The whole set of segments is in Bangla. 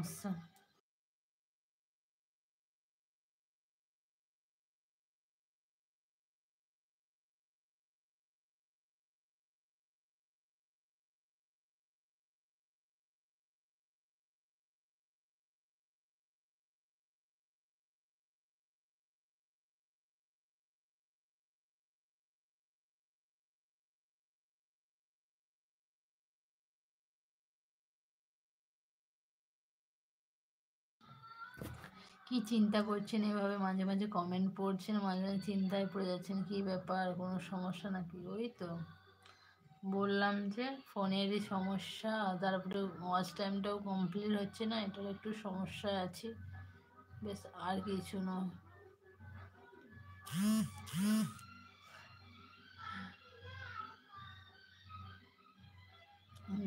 সমস্যা। কি চিন্তা করছেন এভাবে মাঝে মাঝে কমেন্ট পড়ছেন, মাঝে মাঝে চিন্তায় পড়ে যাচ্ছেন, কি ব্যাপার, কোনো সমস্যা নাকি? ওই তো বললাম যে ফোনেরই সমস্যা, তারপরে ওয়াচ টাইমটাও কমপ্লিট হচ্ছে না, এটার একটু সমস্যায় আছি, বেশ আর কিছু নয়।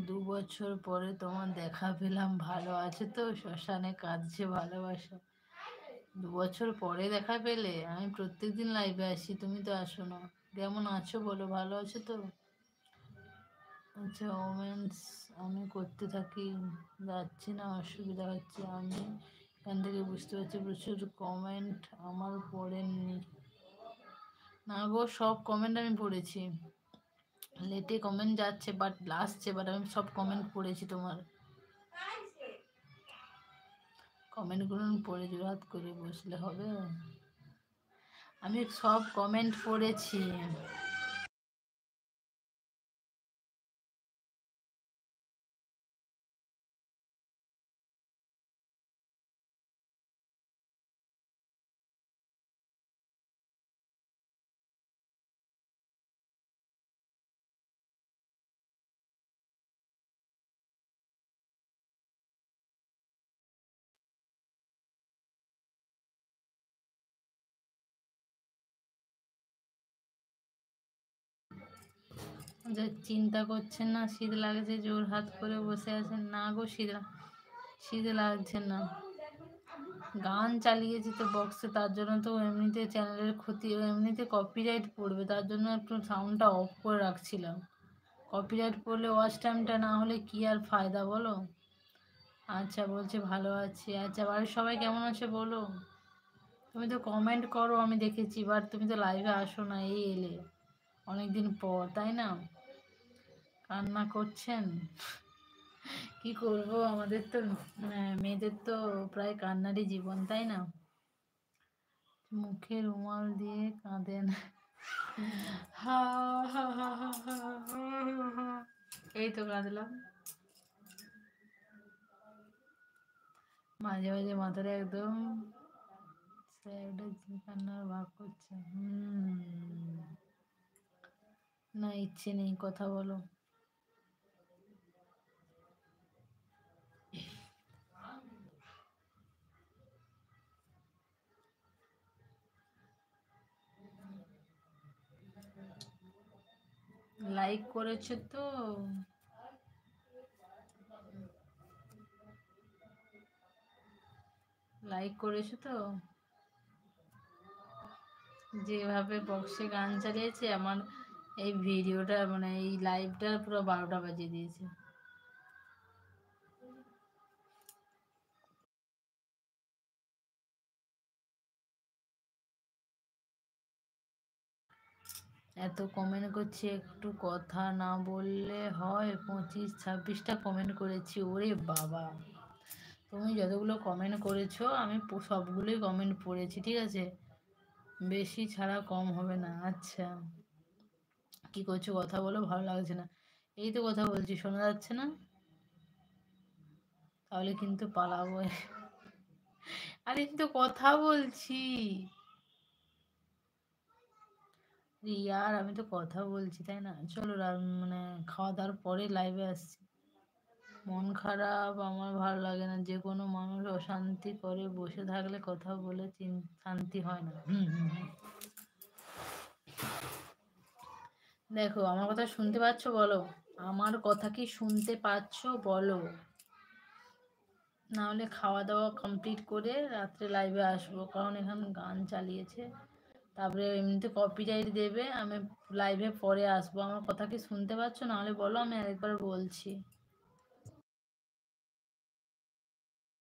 2 বছর পরে তোমার দেখা পেলাম, ভালো আছে তো? শ্মশানে কাঁদছে ভালোবাসা। 2 বছর পরে দেখা পেলে? আমি প্রত্যেকদিন লাইভে আসি, তুমি তো আসো না। কেমন আছো বলো, ভালো আছো তো? আচ্ছা, ওমেন্স আমি করতে থাকি, যাচ্ছি না, অসুবিধা হচ্ছে। আমি এখান থেকে বুঝতে পারছি প্রচুর কমেন্ট আমার পড়েননি। না গো, সব কমেন্ট আমি পড়েছি। লেটে কমেন্ট যাচ্ছে বাট আসছে, বাট আমি সব কমেন্ট পড়েছি তোমার। কমেন্টগুলো পড়ে জোড়হাত করে বসলে হবে? আমি সব কমেন্ট পড়েছি। যে চিন্তা করছেন না, শীত লাগছে, জোর হাত করে বসে আছেন? না গো, শীত লাগছে না। গান চালিয়েছি তো বক্সে, তার জন্য তো এমনিতে চ্যানেলের ক্ষতি, এমনিতে কপিরাইট পড়বে, তার জন্য একটু সাউন্ডটা অফ করে রাখছিলাম। কপিরাইট পড়লে ওয়াচ টাইমটা না হলে কি আর ফায়দা বলো? আচ্ছা, বলছে ভালো আছি। আচ্ছা, বাড়ির সবাই কেমন আছে বলো? তুমি তো কমেন্ট করো আমি দেখেছি, বাট তুমি তো লাইভে আসো না, এই এলে অনেকদিন পর, তাই না? কান্না করছেন? কি করব, আমাদের তো মেয়েদের তো প্রায় কান্নারই জীবন, তাই না? মুখে রুমাল দিয়ে কাঁদেন? হা হা হা হা হা হা হা। এই তো কাঁদলাম। মাঝে মাঝে মাথাটা একদম স্যাড, কান্নার ভাব করছে। না, ইচ্ছে নেই, কথা বলো। লাইক করেছো তো? লাইক করেছো তো? যেভাবে বক্সে গান চালিয়েছে, আমার এই ভিডিওটা মানে এই লাইভটা পুরো 12টা বাজিয়ে দিয়েছে। এত কমেন্ট করছি, একটু কথা না বললে হয়? 25-26টা কমেন্ট করেছি, ওরে বাবা! তুমি যতগুলো কমেন্ট করেছো আমি সবগুলোই কমেন্ট পড়েছি, ঠিক আছে? বেশি ছাড়া কম হবে না। আচ্ছা, কি করছো, কথা বলো, ভালো লাগছে না। এই তো কথা বলছি, শোনা যাচ্ছে না? তাহলে কিন্তু পালাবো। আরে আমি তো কথা বলছি। ইয়ার আমি তো কথা বলছি, তাই না? চলো মানে খাওয়া দাওয়ার পরে লাইভে আসছি। মন খারাপ, আমার ভালো লাগে না। যে কোনো মানুষ অশান্তি করে বসে থাকলে কথা বলে শান্তি হয় না। দেখো, আমার কথা শুনতে পাচ্ছ বলো? আমার কথা কি শুনতে পাচ্ছ বলো? না হলে খাওয়া দাওয়া কমপ্লিট করে রাত্রে লাইভে আসবো, কারণ এখানে গান চালিয়েছে, তারপরে এমনিতে কপিরাইট দেবে। আমি লাইভে পরে আসবো। আমার কথা কি শুনতে পাচ্ছ? না হলে বলো, আমি আরেকবার বলছি।